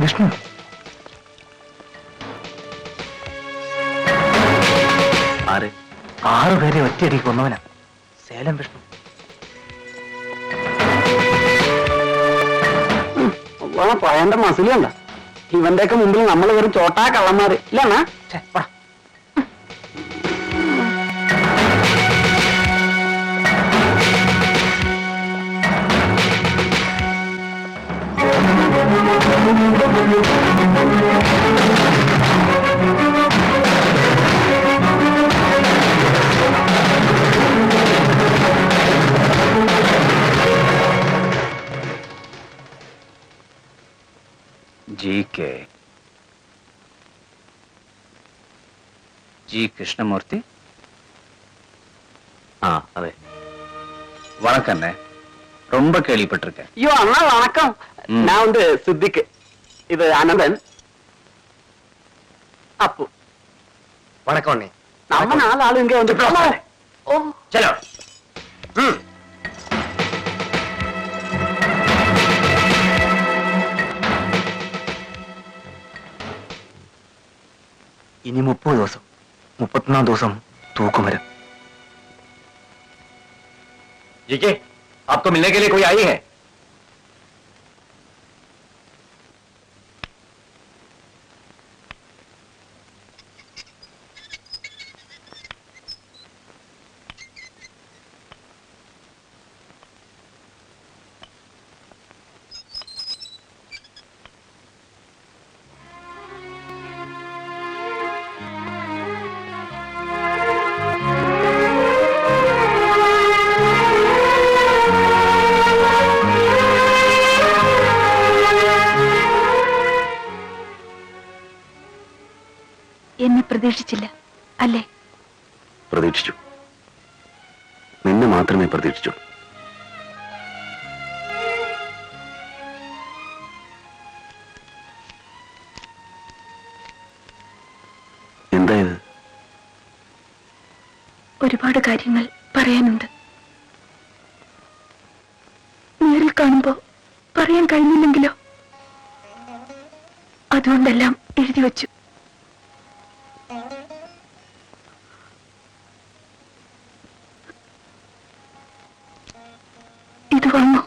വിഷ്ണു ആര്? 6 പേരെ ഒറ്റയടിക്ക് കൊന്നവനാ. സേലം വിഷ്ണു. പഴന്റെ മസിലുണ്ട. ഇവന്റെയൊക്കെ മുമ്പിൽ നമ്മൾ വെറും ചോട്ടാ കള്ളന്മാര് ഇല്ലണ്ണ. ஜி கிருஷ்ணமூர்த்தி. அதே வணக்கம். ரொம்ப கேள்விப்பட்டிருக்கேன். ஐயோ அண்ணா வணக்கம். நான் வந்து சித்திக்கு, இது அனந்தன், அப்பு. வணக்கம் அண்ணே. நம்ம 4 ஆளு இங்கே வந்து சலோ. ഇനി 30 ദിവസം, 31 ദിവസം തൂക്കുമരം. जीके, आपको मिलने के लिए कोई आई है? എന്നെ പ്രതീക്ഷിച്ചില്ല അല്ലേ? പ്രതീക്ഷിച്ചു. നിന്നെ മാത്രമേ പ്രതീക്ഷിച്ചു. എന്തായത്? ഒരുപാട് കാര്യങ്ങൾ പറയാനുണ്ട്. നേരിൽ കാണുമ്പോ പറയാൻ കഴിഞ്ഞില്ലെങ്കിലോ? അതുകൊണ്ടെല്ലാം എഴുതി വച്ചു. ഇത് വന്നു.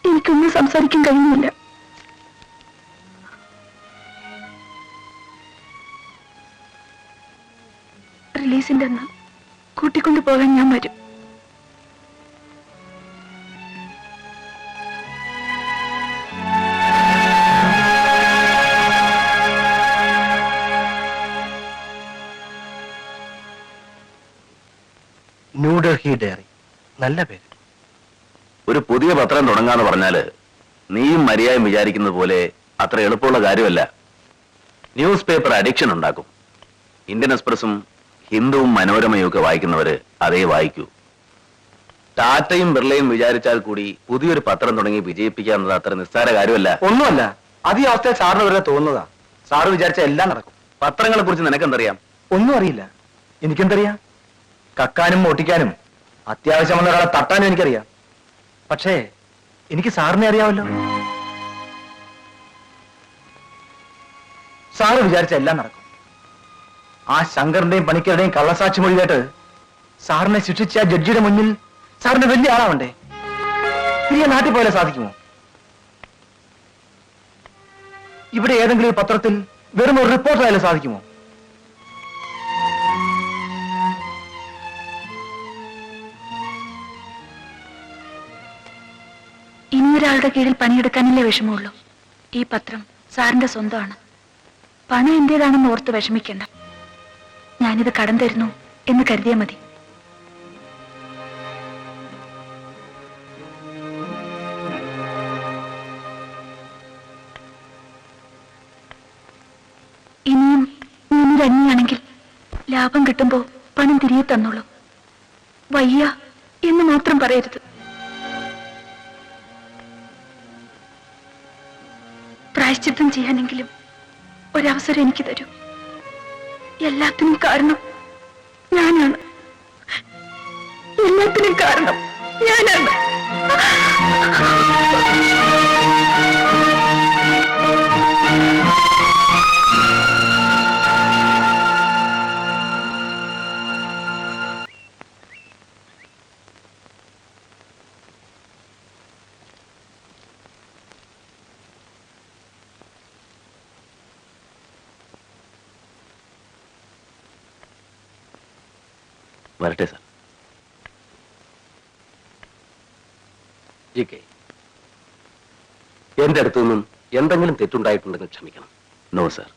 എനിക്കൊന്നും സംസാരിക്കാൻ കഴിയുന്നില്ല. റിലീസിന്റെ അന്ന് കൂട്ടിക്കൊണ്ടു പോകാൻ ഞാൻ വരും. ന്യൂഡൽഹി ഡയറി. നല്ല പേര്. ഒരു പുതിയ പത്രം തുടങ്ങാന്ന് പറഞ്ഞാല് നീയും മര്യാദയും വിചാരിക്കുന്നത് പോലെ അത്ര എളുപ്പമുള്ള കാര്യമല്ല. ന്യൂസ് പേപ്പർ അഡിക്ഷൻ ഉണ്ടാക്കും. ഇന്ത്യൻ എക്സ്പ്രസും ഹിന്ദുവും മനോരമയും ഒക്കെ വായിക്കുന്നവര് അതേ വായിക്കൂ. ടാറ്റയും ബിർളയും വിചാരിച്ചാൽ കൂടി പുതിയൊരു പത്രം തുടങ്ങി വിജയിപ്പിക്കാന്നത് അത്ര നിസ്സാര കാര്യമല്ല. ഒന്നുമല്ല. അത് ഈ അവസ്ഥയിൽ സാറിന് വരെ തോന്നുന്നതാ. സാറ് വിചാരിച്ച എല്ലാം നടക്കും. പത്രങ്ങളെ കുറിച്ച് നിനക്കെന്തറിയാം? ഒന്നും അറിയില്ല. എനിക്കെന്തറിയാം? കക്കാനും ഒട്ടിക്കാനും അത്യാവശ്യമുള്ള ഒരാളെ തട്ടാനും എനിക്കറിയാം. പക്ഷേ എനിക്ക് സാറിനെ അറിയാമല്ലോ. സാറ് വിചാരിച്ച എല്ലാം നടക്കും. ആ ശങ്കറിന്റെയും പണിക്കരുടെയും കള്ളസാക്ഷി മൊഴി കേട്ട് സാറിനെ ശിക്ഷിച്ച ആ ജഡ്ജിയുടെ മുന്നിൽ സാറിന് വലിയ ആളാവണ്ടേ? തിരികെ നാട്ടിൽ പോലെ സാധിക്കുമോ? ഇവിടെ ഏതെങ്കിലും ഒരു പത്രത്തിൽ വെറും ഒരു റിപ്പോർട്ടറായാലും സാധിക്കുമോ? ഇനിയൊരാളുടെ കീഴിൽ പണിയെടുക്കാനല്ലേ വിഷമമുള്ളൂ. ഈ പത്രം സാറിന്റെ സ്വന്തമാണ്. പണം എന്റേതാണെന്ന് ഓർത്ത് വിഷമിക്കണ്ട. ഞാനിത് കടം തരുന്നു എന്ന് കരുതിയാൽ മതി. ഇനിയും ഞാനൊരു അന്യാണെങ്കിൽ ലാഭം കിട്ടുമ്പോ പണം തിരികെ തന്നോളൂ. വയ്യ എന്ന് മാത്രം പറയരുത്. പ്രായശ്ചിത്തം ചെയ്യാനെങ്കിലും ഒരവസരം എനിക്ക് തരൂ. എല്ലാത്തിനും കാരണം ഞാനാണ്. എല്ലാത്തിനും കാരണം ഞാനാണ്. വരട്ടെ സാർ. ജി.കെ., എന്റെ അടുത്തു നിന്നും എന്തെങ്കിലും തെറ്റുണ്ടായിട്ടുണ്ടെങ്കിൽ ക്ഷമിക്കണം. No sir,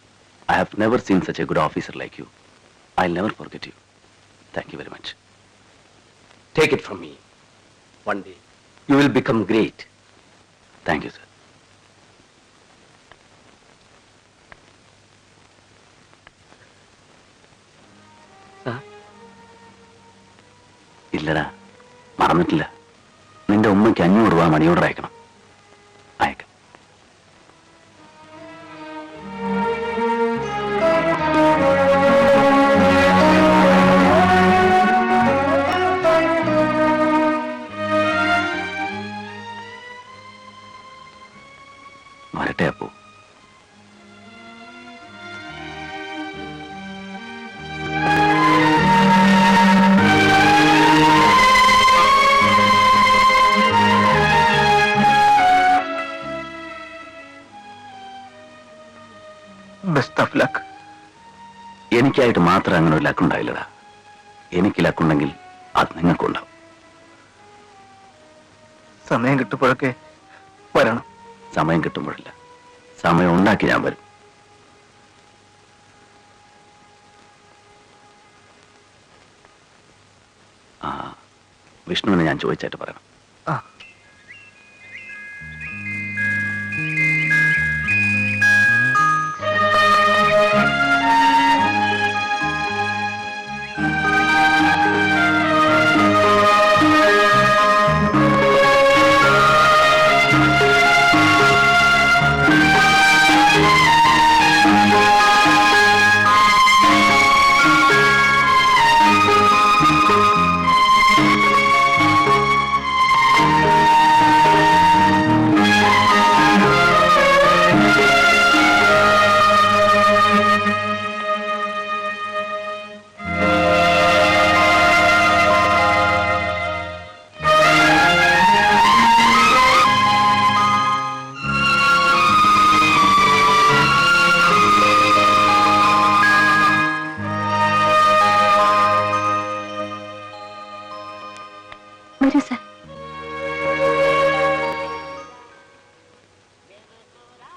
I have never seen such a good officer like you. I never forget you. Thank you very much. Take it from me, one day you will become great. Thank you sir. ഇല്ലടാ, മറന്നിട്ടില്ല. നിന്റെ ഉമ്മയ്ക്ക് 500 രൂപ money order അയക്കണം. അയക്കാം. വരട്ടെ അപ്പോ. Best of luck. എനിക്കായിട്ട് മാത്രം അങ്ങനെ ഒരു ലക്കുണ്ടായില്ലടാ. എനിക്ക് ലക്കുണ്ടെങ്കിൽ അത് നിങ്ങൾക്കുണ്ടാവും. സമയം കിട്ടുമ്പോഴൊക്കെ വരണം. സമയം കിട്ടുമ്പോഴില്ല, സമയം ഉണ്ടാക്കി ഞാൻ വരും. ആ, വിഷ്ണുവിനെ ഞാൻ ചോദിച്ചായിട്ട് പറയണം. ആ, വരൂ സർ.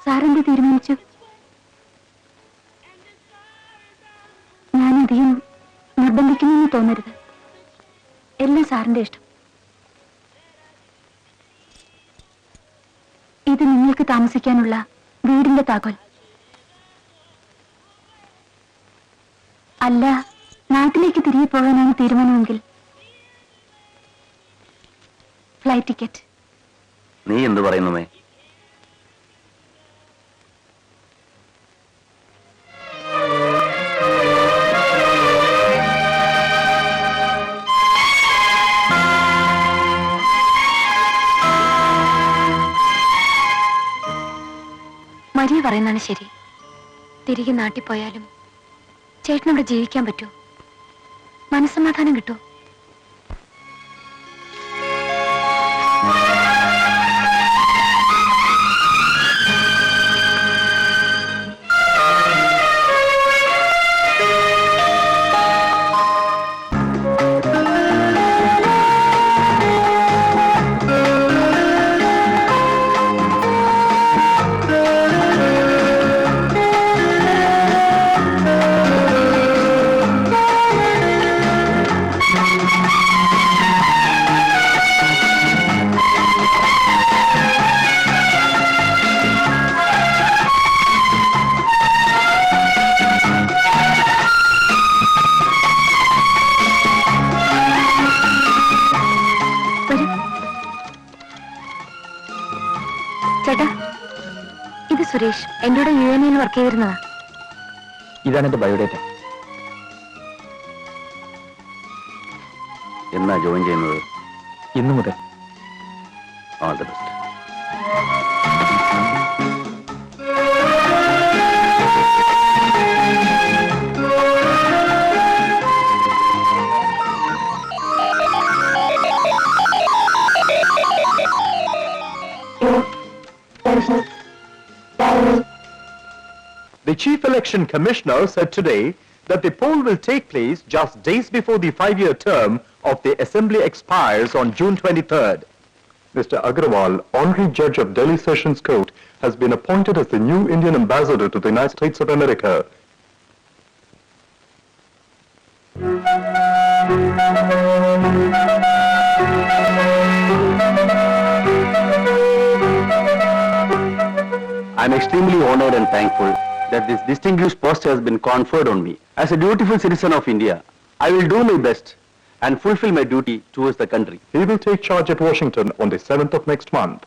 സാറെന്ത് തീരുമാനിച്ചു? ഞാനധികം നിർബന്ധിക്കുമെന്ന് തോന്നരുത്. എല്ലാം സാറിന്റെ ഇഷ്ടം. ഇത് നിങ്ങൾക്ക് താമസിക്കാനുള്ള വീടിന്റെ താക്കോൽ. അല്ല, നാട്ടിലേക്ക് തിരികെ പോകാനാണ് തീരുമാനമെങ്കിൽ ഫ്ലൈറ്റ് ടിക്കറ്റ്. നീ എന്ത് പറയുന്നുമേ? മരിയ പറയുന്നതാണ് ശരി. തിരികെ നാട്ടിൽ പോയാലും ചേട്ടനവിടെ ജീവിക്കാൻ പറ്റുമോ? മനസ്സമാധാനം കിട്ടുമോ? ചേട്ടാ, ഇത് സുരേഷ്. എൻ്റെ കൂടെ UNA വർക്ക് ചെയ്തിരുന്നതാ. ഇതാണ് എന്റെ ബയോഡേറ്റ. എന്നാ ജോയിൻ ചെയ്യുന്നത്? ഇന്നു മുതൽ. All the best. The Chief Election Commissioner said today that the poll will take place just days before the 5-year term of the Assembly expires on June 23rd. Mr. Agarwal, Honorary Judge of Delhi Sessions Court, has been appointed as the new Indian Ambassador to the United States of America. I am extremely honored and thankful that this distinguished post has been conferred on me. As a dutiful citizen of India, I will do my best and fulfill my duty towards the country. He will take charge at Washington on the 7th of next month.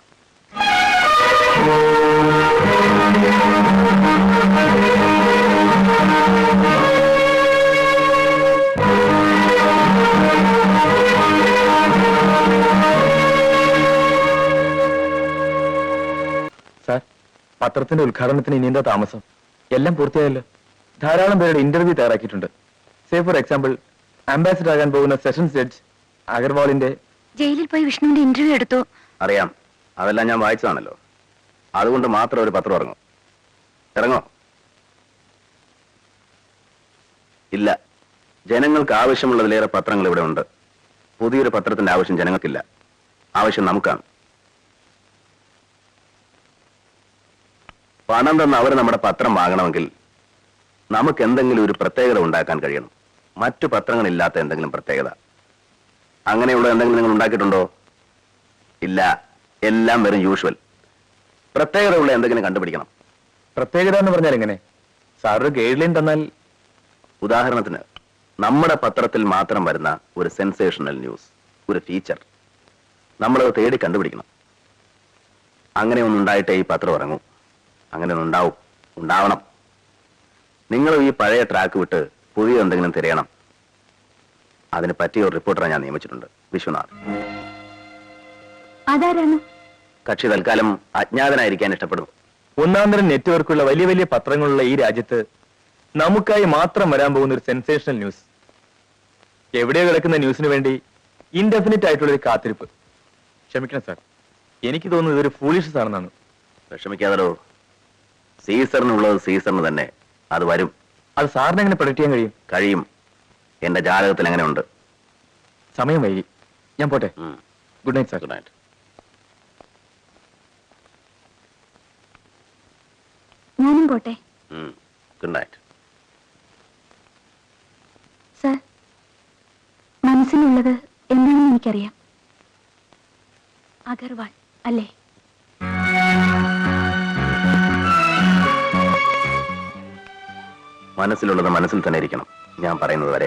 Sir, പത്രത്തിന്റെ ഉദ്ഘാടനത്തിന് ഇനി എന്താ താമസം? എല്ലാം പൂർത്തിയായല്ലോ. ധാരാളം പേരുടെ interview തയ്യാറാക്കിയിട്ടുണ്ട്. Say for example, ambassador ആകാൻ പോകുന്ന സെഷൻസ് ജഡ്ജ് അഗർവാളിന്റെ ജയിലിൽ പോയി വിഷ്ണുവിന്റെ ഇന്റർവ്യൂ എടുത്തു. അറിയാം, അതെല്ലാം ഞാൻ വായിച്ചതാണല്ലോ. അതുകൊണ്ട് മാത്രം ഒരു പത്രം ഇറങ്ങും. ഇറങ്ങോ? ഇല്ല. ജനങ്ങൾക്ക് ആവശ്യമുള്ളതിലേറെ പത്രങ്ങൾ ഇവിടെ ഉണ്ട്. പുതിയൊരു പത്രത്തിന്റെ ആവശ്യം ജനങ്ങൾക്കില്ല. ആവശ്യം നമുക്കാണ്. പണം തന്ന് അവർ നമ്മുടെ പത്രം വാങ്ങണമെങ്കിൽ നമുക്ക് എന്തെങ്കിലും ഒരു പ്രത്യേകത ഉണ്ടാക്കാൻ കഴിയണം. മറ്റു പത്രങ്ങളില്ലാത്ത എന്തെങ്കിലും പ്രത്യേകത. അങ്ങനെയുള്ള എന്തെങ്കിലും നിങ്ങൾ ഉണ്ടാക്കിയിട്ടുണ്ടോ? ഇല്ല. എല്ലാം വെറും യൂഷ്വൽ. പ്രത്യേകതയുള്ള എന്തെങ്കിലും കണ്ടുപിടിക്കണം. പ്രത്യേകത എന്ന് പറഞ്ഞാൽ എങ്ങനെ? സാർ ഒരു ഗൈഡ് ലൈൻ തന്നാൽ. ഉദാഹരണത്തിന്, നമ്മുടെ പത്രത്തിൽ മാത്രം വരുന്ന ഒരു സെൻസേഷണൽ ന്യൂസ്, ഒരു ഫീച്ചർ നമ്മളത് തേടി കണ്ടുപിടിക്കണം. അങ്ങനെ ഒന്നുണ്ടായിട്ടേ ഈ പത്രം ഇറങ്ങും. അങ്ങനെ ഒന്നുണ്ടാവും, ഉണ്ടാവണം. നിങ്ങൾ ഈ പഴയ ട്രാക്ക് വിട്ട് പുതിയ എന്തെങ്കിലും തിരയണം. അതിന് പറ്റിയ ഒരു റിപ്പോർട്ടറെ ഞാൻ നിയമിച്ചിട്ടുണ്ട്, വിശ്വനാഥ്. അതാരാണ്? കക്ഷി തൽക്കാലം അജ്ഞാതനായിരിക്കാൻ ഇഷ്ടപ്പെടുന്നു. ഒന്നാന്തരം നെറ്റ്വർക്കുള്ള വലിയ വലിയ പത്രങ്ങളുള്ള ഈ രാജ്യത്ത് നമുക്കായി മാത്രം വരാൻ പോകുന്ന ഒരു സെൻസേഷണൽ ന്യൂസ്. എവിടെയോ കിടക്കുന്ന ന്യൂസിന് വേണ്ടി ഇൻഡെഫിനിറ്റ് ആയിട്ടുള്ളൊരു കാത്തിരിപ്പ്. ക്ഷമിക്കണം സാർ, എനിക്ക് തോന്നുന്നത് ഇതൊരു ഫൂളിഷസ് ആണെന്നാണ്. വിഷമിക്കാതോ. സീസറിനുള്ളത് സീസറിന് തന്നെ. അത് വരും. അത് സാറിന് എങ്ങനെ പ്രൊഡക്റ്റ് ചെയ്യാൻ കഴിയും? കഴിയും. എന്റെ ജാതകത്തിൽ എങ്ങനെ ഉണ്ട്. സമയം വൈകി, ഞാൻ പോട്ടെ. Good night sir. Good night. ഞാനും പോട്ടെ. Good night. സർ, മനസ്സിലുള്ളത് എന്താണെന്ന് എനിക്കറിയാം. അഗർവാൾ അല്ലേ? മനസ്സിലുള്ളത് മനസ്സിൽ തന്നെ ഇരിക്കണം, ഞാൻ പറയുന്നത് വരെ.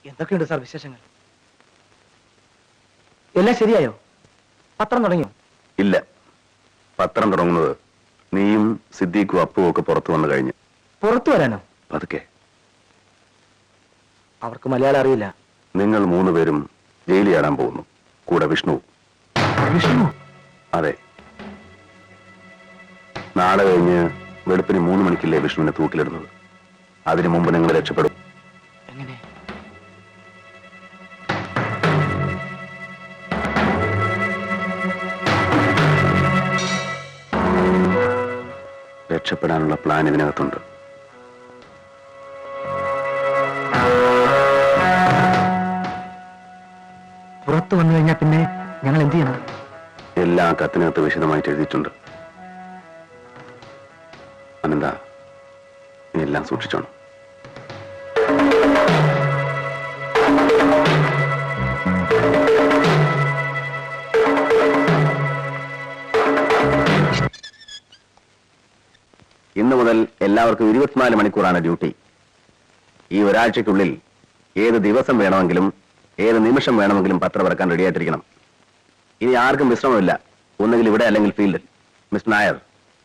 എന്തൊക്കെയുണ്ട് സാർ വിശേഷങ്ങൾ? എല്ലാം ശരിയായോ? പത്രം തുടങ്ങിയോ? ഇല്ല. പത്രം തുടങ്ങുന്നത് നീയും സിദ്ദീഖും അപ്പുവും ഒക്കെ പുറത്തു വന്നു കഴിഞ്ഞു. പുറത്തു വരാനോ? പതുക്കെ. അവർക്ക് മലയാളം അറിയില്ല. നിങ്ങൾ 3 പേരും ജയിലിൽ ചാടാൻ പോകുന്നു, കൂടെ വിഷ്ണു. വിഷ്ണു? അതെ. നാളെ കഴിഞ്ഞ് വെളുപ്പിന് 3 മണിക്കില്ലേ വിഷ്ണുവിനെ തൂക്കിലിടുന്നത്. അതിനു മുമ്പ് നിങ്ങൾ രക്ഷപ്പെടും. എങ്ങനെ? രക്ഷപ്പെടാനുള്ള പ്ലാൻ ഇതിനകത്തുണ്ട്. പുറത്തു വന്നു കഴിഞ്ഞാൽ പിന്നെ ഞങ്ങൾ എന്ത് ചെയ്യണം? എല്ലാ കത്തിനകത്ത് വിശദമായിട്ട് എഴുതിയിട്ടുണ്ട്. അനന്ത, നീ എല്ലാം സൂക്ഷിച്ചോണം. ഇന്നു മുതൽ എല്ലാവർക്കും 24 മണിക്കൂറാണ് ഡ്യൂട്ടി. ഈ ഒരാഴ്ചയ്ക്കുള്ളിൽ ഏത് ദിവസം വേണമെങ്കിലും ഏത് നിമിഷം വേണമെങ്കിലും പത്രം ഇറക്കാൻ റെഡിയായിട്ടിരിക്കണം. ഇനി ആർക്കും വിശ്രമമില്ല. ഒന്നുകിൽ ഇവിടെ അല്ലെങ്കിൽ ഫീൽഡിൽ. മിസ്റ്റർ നായർ,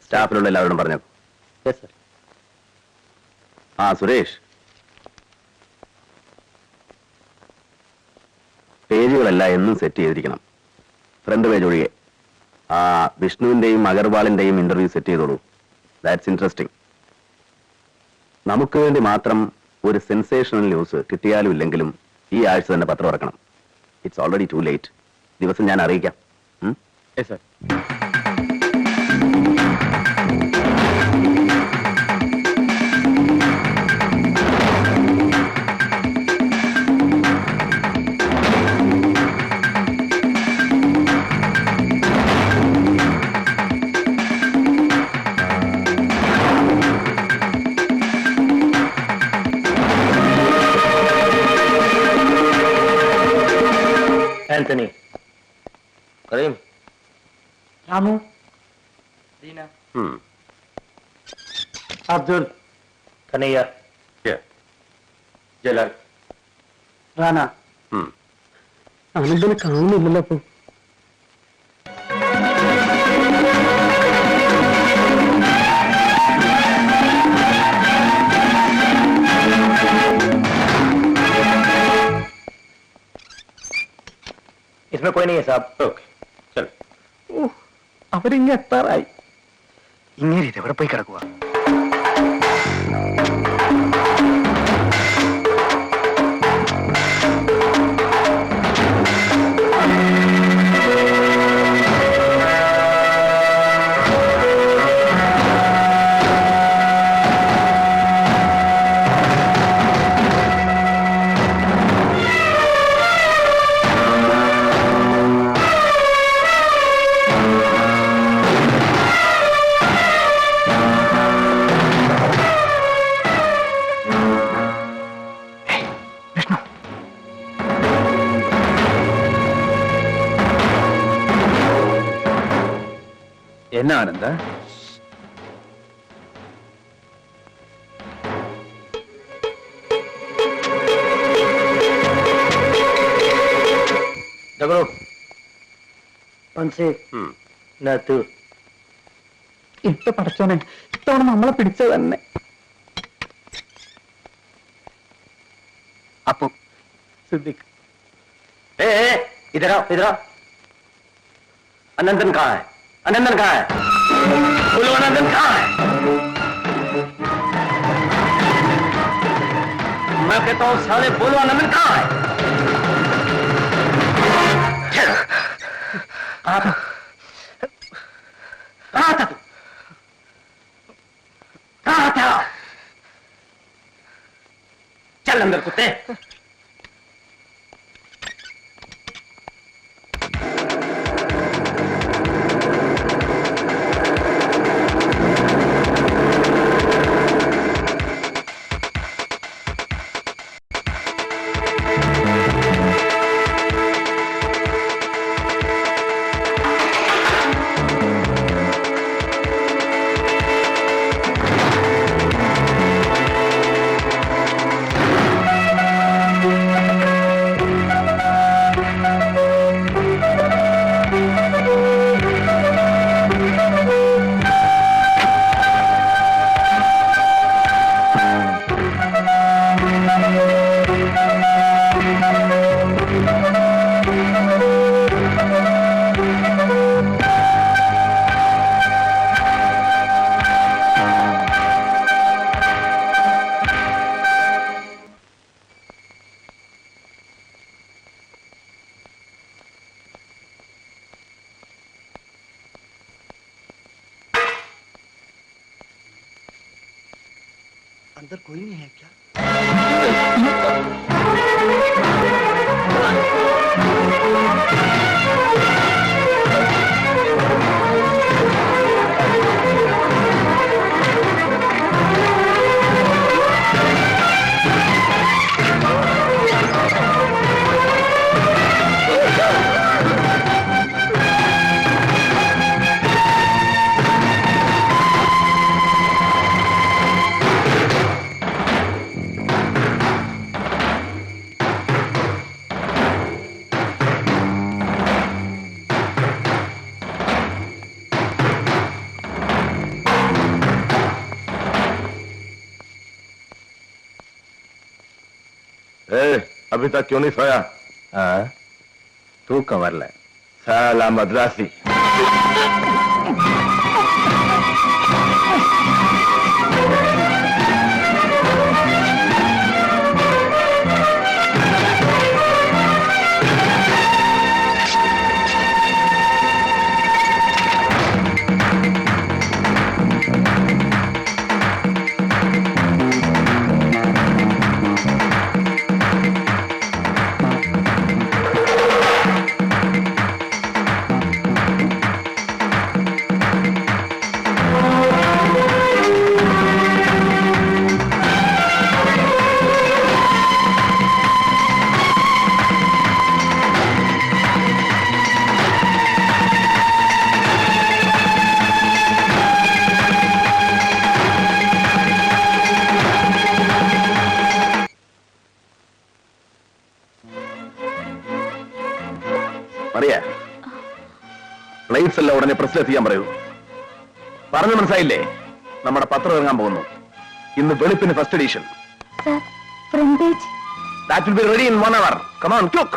സ്റ്റാഫിലുള്ള എല്ലാവരോടും പറഞ്ഞേക്കും. സുരേഷ്, പേജുകളെല്ലാം എന്നും സെറ്റ് ചെയ്തിരിക്കണം. ഫ്രണ്ട് പേജ് ഒഴികെ. വിഷ്ണുവിന്റെയും അഗർവാളിന്റെയും ഇന്റർവ്യൂ സെറ്റ് ചെയ്തോളൂ. That's interesting. നമുക്ക് വേണ്ടി മാത്രം ഒരു സെൻസേഷണൽ ന്യൂസ് കിട്ടിയാലും ഇല്ലെങ്കിലും ഈ ആഴ്ച തന്നെ പത്രം ഇറക്കണം. It's already to late. ദിവസം ഞാൻ അറിയിക്കാം. Yes, sir. Anthony. Karim. Ramu, Abdul, Kanaya. Jalal. റാന. ആനന്ദനെ കാണുന്നില്ലല്ലോ അപ്പൊ. इसमें कोई नहीं है साहब. Okay. चल. അവരിങ്ങ എത്താറായി. ഇങ്ങനെ ഇത് എവിടെ പോയി കിടക്കുക? എന്നാ ആനന്ദ? जगरो. മനസ്സി नतु. ഇട്ട് പടച്ചോനെ, ഇത്തവണ നമ്മളെ പിടിച്ചത് തന്നെ. आपको. സിദ്ദിഖ്, इधर आओ, इधर आओ. अनंतन कहाँ है? अनंतन कहाँ है? बोलो अनंतन कहाँ है? मैं कहता हूँ साले बोलो अनंतन कहाँ है? कहाँ था? कहाँ था तू? कहाँ था? चल अंदर कुत्ते. अंदर कोई नहीं है क्या? अभी तक क्यों नहीं सोया? तूக்கம் வரல. साला मद्रासी. പറയാ പ്ലേറ്റ്സ് എല്ലാം ഉടനെ പ്രസിലെത്തിക്കാൻ പറയൂ. പറഞ്ഞു മനസ്സിലായില്ലേ? നമ്മുടെ പത്രം ഇറങ്ങാൻ പോകുന്നു. ഇന്ന് വെളുപ്പിന് first edition. Sir, front page. That will be ready in 1 hour. Come on, quick.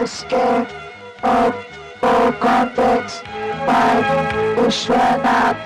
Escape of all context by Vishwanath.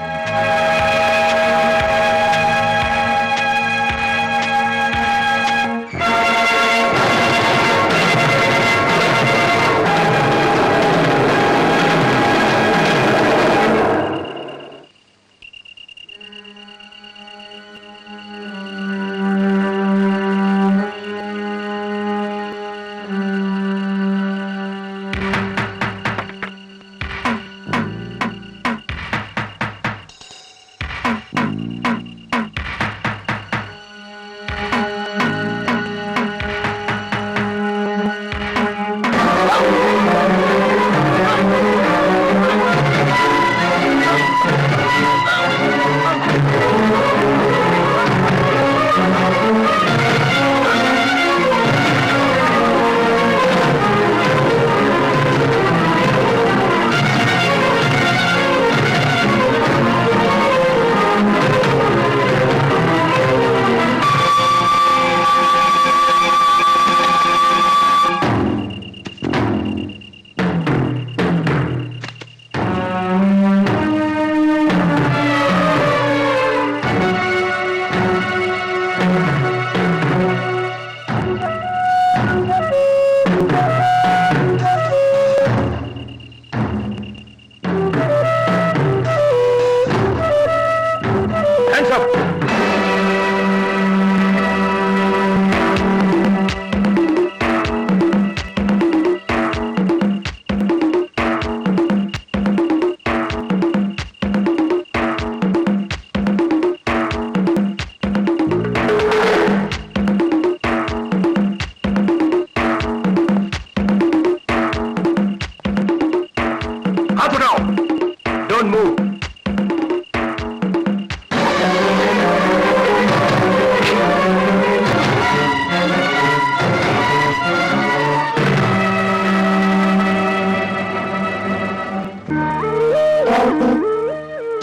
Don't move.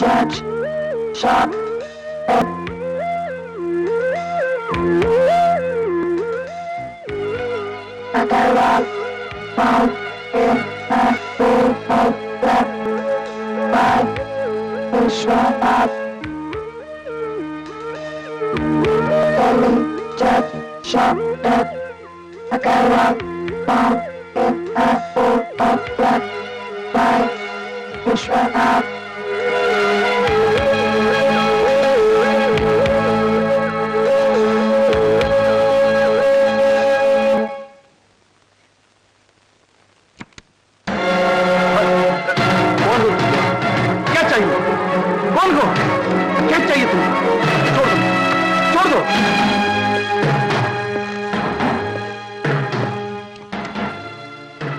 Judge, shot, Agarwal found in a pool of blood by Vishwanath. Delhi judge shot dead. Agarwal found in a pool of blood by Vishwanath. क्या चाहिए? कौन हो? क्या चाहिए तुम्हें? छोड़ दो, छोड़ दो।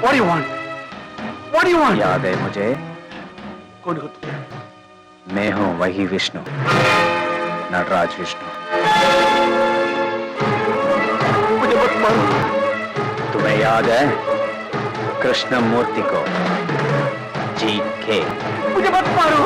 What do you want? What do you want? याद है मुझे, कौन हो तुम? मैं हूं वही विष्णु, नटराज विष्णु। मुझे मत मारो। तुम्हें याद है कृष्ण मूर्ति को? GK। मुझे मत मारो।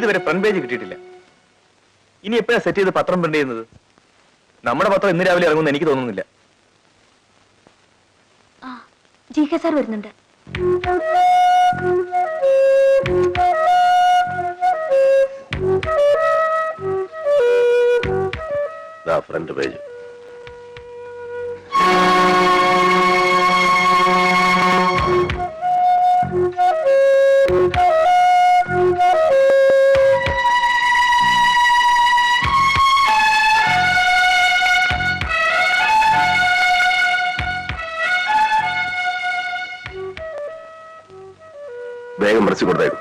ഇതുവരെ ഫ്രണ്ട് പേജ് കിട്ടിയിട്ടില്ല. ഇനി എപ്പോഴാണ് സെറ്റ് ചെയ്ത് പത്രം പ്രിന്റ് ചെയ്യുന്നത്? നമ്മുടെ പത്രം ഇന്ന് രാവിലെ ഇറങ്ങുമെന്ന് എനിക്ക് തോന്നുന്നില്ല. GK സാർ വരുന്നുണ്ട്. Front page. വേഗം പ്രസ് കൊടുത്തേക്കും.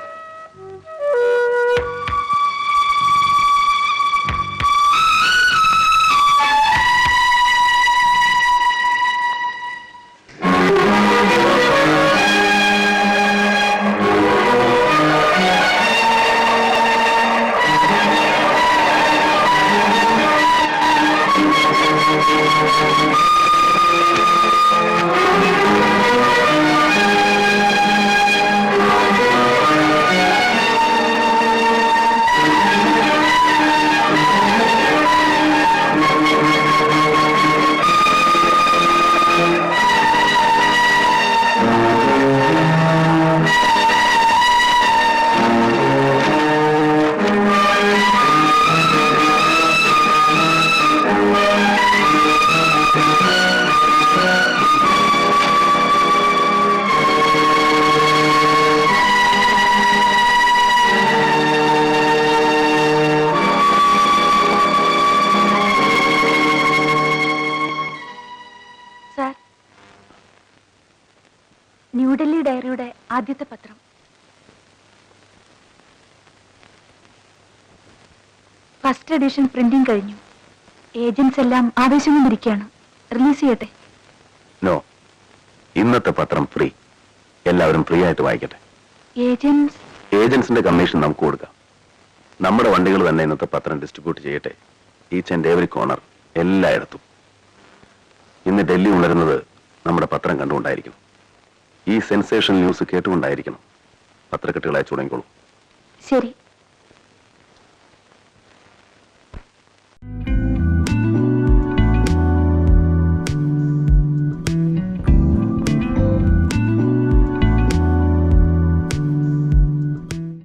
ന്യൂഡൽഹി ഡയറിയുടെ ആദ്യത്തെ പത്രം. ഫസ്റ്റ് എഡിഷൻ പ്രിന്റിംഗ് കഴിഞ്ഞു. ഏജന്റ്സ് എല്ലാം ആവേശം കൊണ്ടിരിക്കുകയാണ്. റിലീസ് ചെയ്യട്ടെ? നോ, ഇന്നത്തെ പത്രം ഫ്രീ. എല്ലാവരും ഫ്രീ ആയിട്ട് വായിക്കട്ടെ. ഏജന്റ്സിന്റെ കമ്മീഷൻ നമുക്ക് കൊടുക്കാം. നമ്മുടെ വണ്ടികൾ തന്നെ ഇന്നത്തെ പത്രം ഡിസ്ട്രിബ്യൂട്ട് ചെയ്യട്ടെ. ഈച്ച് ആൻഡ് എവറി കോർണർ, എല്ലായിടത്തും. ഇന്ന് ഡൽഹി ഉണരുന്നത് നമ്മുടെ പത്രം കണ്ടുകൊണ്ടായിരിക്കണം. ഈ സെൻസേഷൻ ന്യൂസ് കേട്ടുകൊണ്ടായിരിക്കണം. പത്രക്കെട്ടുകൾ അയച്ചു തുടങ്ങിക്കോളൂ. ശരി.